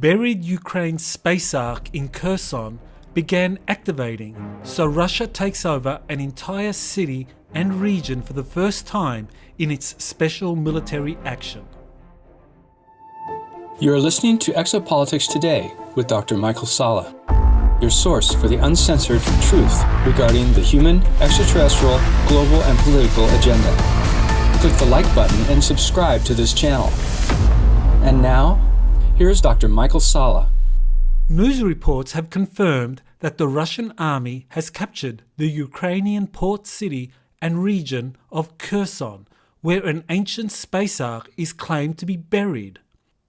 buried Ukraine space arc in Kherson began activating, so Russia takes over an entire city and region for the first time in its special military action. You are listening to Exopolitics Today with Dr. Michael Salla, your source for the uncensored truth regarding the human, extraterrestrial, global, and political agenda. Click the like button and subscribe to this channel. And now, here's Dr. Michael Salla. News reports have confirmed that the Russian army has captured the Ukrainian port city and region of Kherson, where an ancient space ark is claimed to be buried.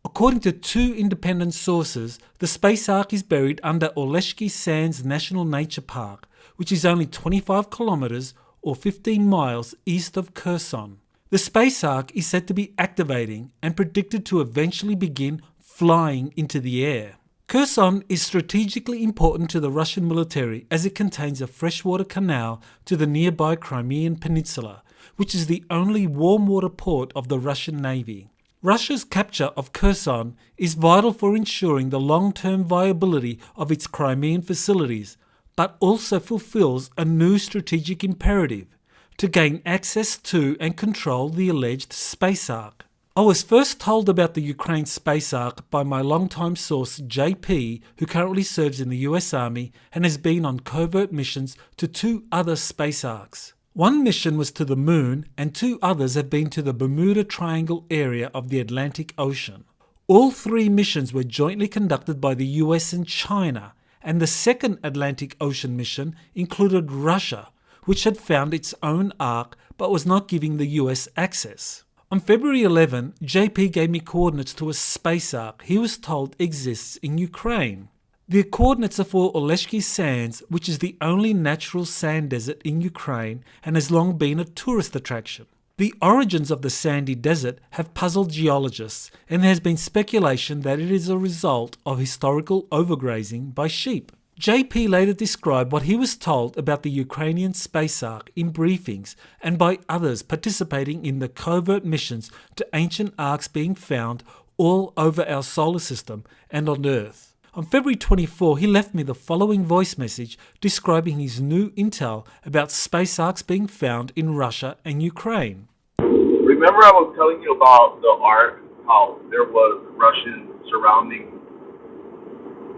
According to two independent sources, the space ark is buried under Oleshky Sands National Nature Park, which is only 25 kilometers or 15 miles east of Kherson. The space ark is said to be activating and predicted to eventually begin flying into the air. Kherson is strategically important to the Russian military as it contains a freshwater canal to the nearby Crimean Peninsula, which is the only warm water port of the Russian Navy. Russia's capture of Kherson is vital for ensuring the long-term viability of its Crimean facilities, but also fulfills a new strategic imperative: to gain access to and control the alleged space ark. I was first told about the Ukraine space ark by my longtime source JP, who currently serves in the US Army and has been on covert missions to two other space arks. One mission was to the moon and two others have been to the Bermuda Triangle area of the Atlantic Ocean. All three missions were jointly conducted by the US and China, and the second Atlantic Ocean mission included Russia, which had found its own ark but was not giving the US access. On February 11, JP gave me coordinates to a space ark he was told exists in Ukraine. The coordinates are for Oleshky Sands, which is the only natural sand desert in Ukraine and has long been a tourist attraction. The origins of the sandy desert have puzzled geologists, and there has been speculation that it is a result of historical overgrazing by sheep. JP later described what he was told about the Ukrainian space ark in briefings and by others participating in the covert missions to ancient arks being found all over our solar system and on Earth. On February 24, he left me the following voice message describing his new intel about space arks being found in Russia and Ukraine. Remember I was telling you about the ark, how there was Russians surrounding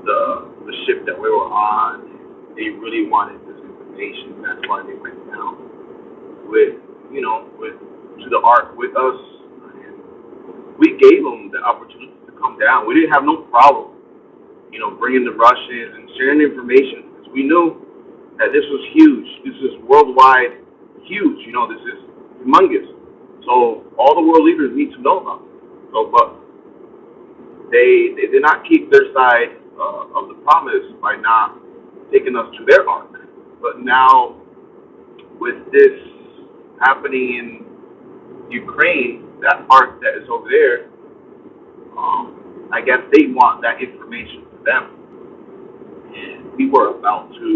the ship that we were on. They really wanted this information. That's why they went down to the ark with us. And we gave them the opportunity to come down. We didn't have no problem, bringing the Russians and sharing information, because we knew that this was huge. This is worldwide huge. This is humongous. So all the world leaders need to know about it. But they did not keep their side of the promise by not taking us to their ark. But now, with this happening in Ukraine, that ark that is over there, I guess they want that information for them. And we were about to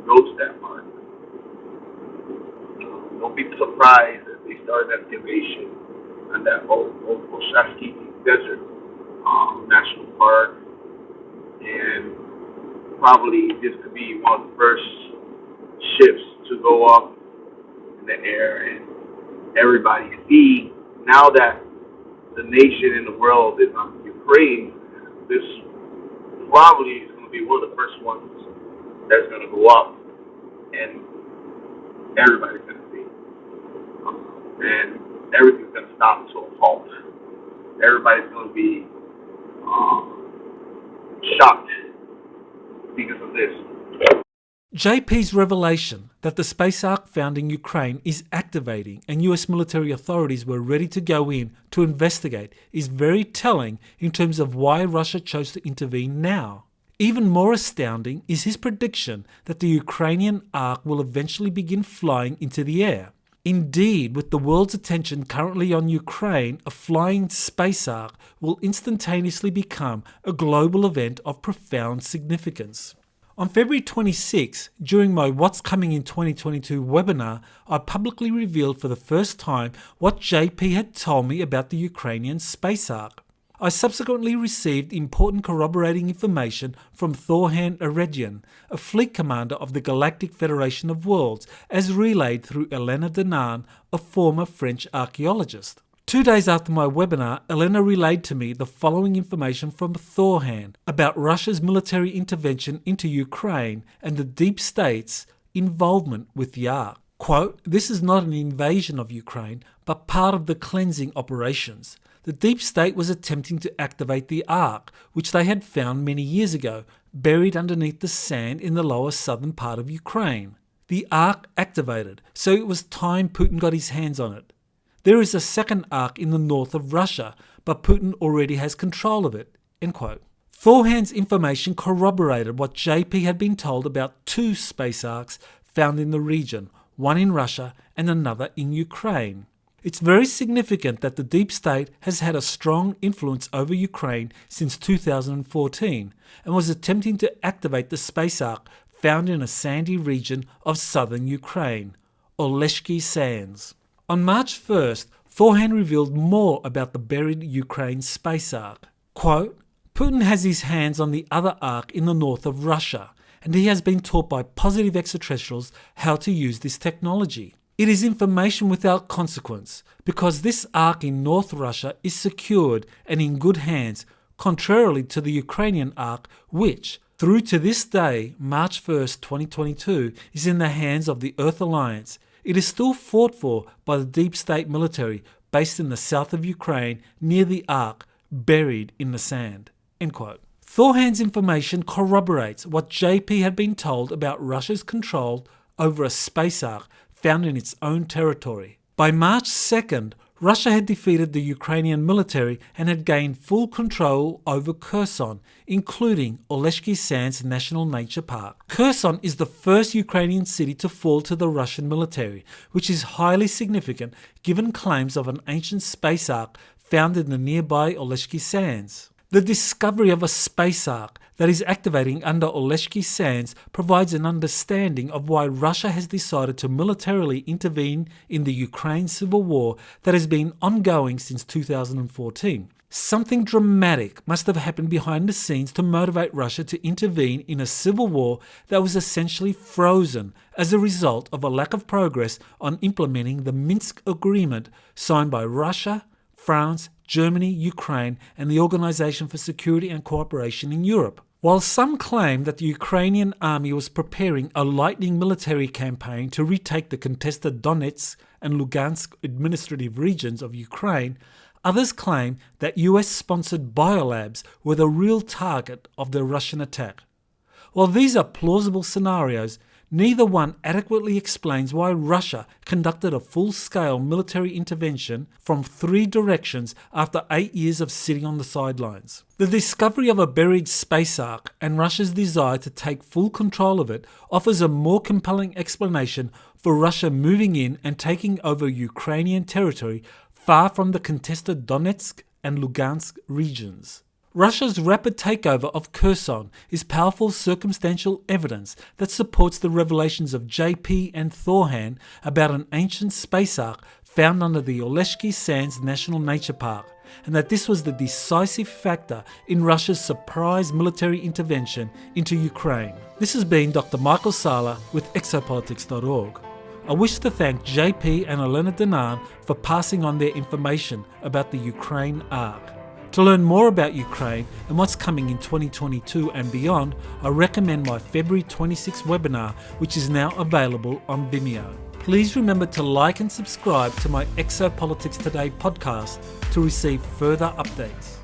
go to that ark. Don't be surprised that they started excavation on that Oleshky Desert National Park, and probably this could be one of the first ships to go up in the air, and everybody see now that the nation in the world is on Ukraine. This probably is going to be one of the first ones that's going to go up, and everybody's going to see, and everything's going to stop to a halt. Everybody's going to be shocked because of this. JP's revelation that the space ark found in Ukraine is activating and US military authorities were ready to go in to investigate is very telling in terms of why Russia chose to intervene now. Even more astounding is his prediction that the Ukrainian ark will eventually begin flying into the air. Indeed, with the world's attention currently on Ukraine, a flying space ark will instantaneously become a global event of profound significance. On February 26, during my What's Coming in 2022 webinar, I publicly revealed for the first time what JP had told me about the Ukrainian space ark. I subsequently received important corroborating information from Thorhan Eredyan, a fleet commander of the Galactic Federation of Worlds, as relayed through Elena Denan, a former French archaeologist. 2 days after my webinar, Elena relayed to me the following information from Thorhan about Russia's military intervention into Ukraine and the deep state's involvement with the Ark. Quote, "This is not an invasion of Ukraine, but part of the cleansing operations. The deep state was attempting to activate the Ark, which they had found many years ago, buried underneath the sand in the lower southern part of Ukraine. The Ark activated, so it was time Putin got his hands on it. There is a second Ark in the north of Russia, but Putin already has control of it." End quote. Thorhan's information corroborated what JP had been told about 2 space arcs found in the region, one in Russia and another in Ukraine. It's very significant that the deep state has had a strong influence over Ukraine since 2014 and was attempting to activate the space arc found in a sandy region of southern Ukraine, Oleshky sands. On March 1st, Thorhan revealed more about the buried Ukraine space arc. Quote, "Putin has his hands on the other arc in the north of Russia, and he has been taught by positive extraterrestrials how to use this technology. It is information without consequence, because this arc in North Russia is secured and in good hands, contrarily to the Ukrainian arc, which, through to this day, March 1st, 2022, is in the hands of the Earth Alliance. It is still fought for by the deep state military based in the south of Ukraine near the arc, buried in the sand." End quote. Thorhan's information corroborates what JP had been told about Russia's control over a space arc found in its own territory. By March 2nd, Russia had defeated the Ukrainian military and had gained full control over Kherson, including Oleshky Sands National Nature Park. Kherson is the first Ukrainian city to fall to the Russian military, which is highly significant given claims of an ancient space arc found in the nearby Oleshky Sands. The discovery of a space arc that is activating under Oleshky Sands provides an understanding of why Russia has decided to militarily intervene in the Ukraine civil war that has been ongoing since 2014. Something dramatic must have happened behind the scenes to motivate Russia to intervene in a civil war that was essentially frozen as a result of a lack of progress on implementing the Minsk Agreement signed by Russia, France, Germany, Ukraine, and the Organization for Security and Cooperation in Europe. While some claim that the Ukrainian army was preparing a lightning military campaign to retake the contested Donetsk and Lugansk administrative regions of Ukraine, others claim that US-sponsored biolabs were the real target of the Russian attack. While these are plausible scenarios, neither one adequately explains why Russia conducted a full-scale military intervention from 3 directions after 8 years of sitting on the sidelines. The discovery of a buried space arc and Russia's desire to take full control of it offers a more compelling explanation for Russia moving in and taking over Ukrainian territory far from the contested Donetsk and Lugansk regions. Russia's rapid takeover of Kherson is powerful circumstantial evidence that supports the revelations of JP and Thorhan about an ancient space arc found under the Oleshky Sands National Nature Park, and that this was the decisive factor in Russia's surprise military intervention into Ukraine. This has been Dr. Michael Sala with exopolitics.org. I wish to thank JP and Elena Denan for passing on their information about the Ukraine arc. To learn more about Ukraine and what's coming in 2022 and beyond, I recommend my February 26 webinar, which is now available on Vimeo. Please remember to like and subscribe to my Exopolitics Today podcast to receive further updates.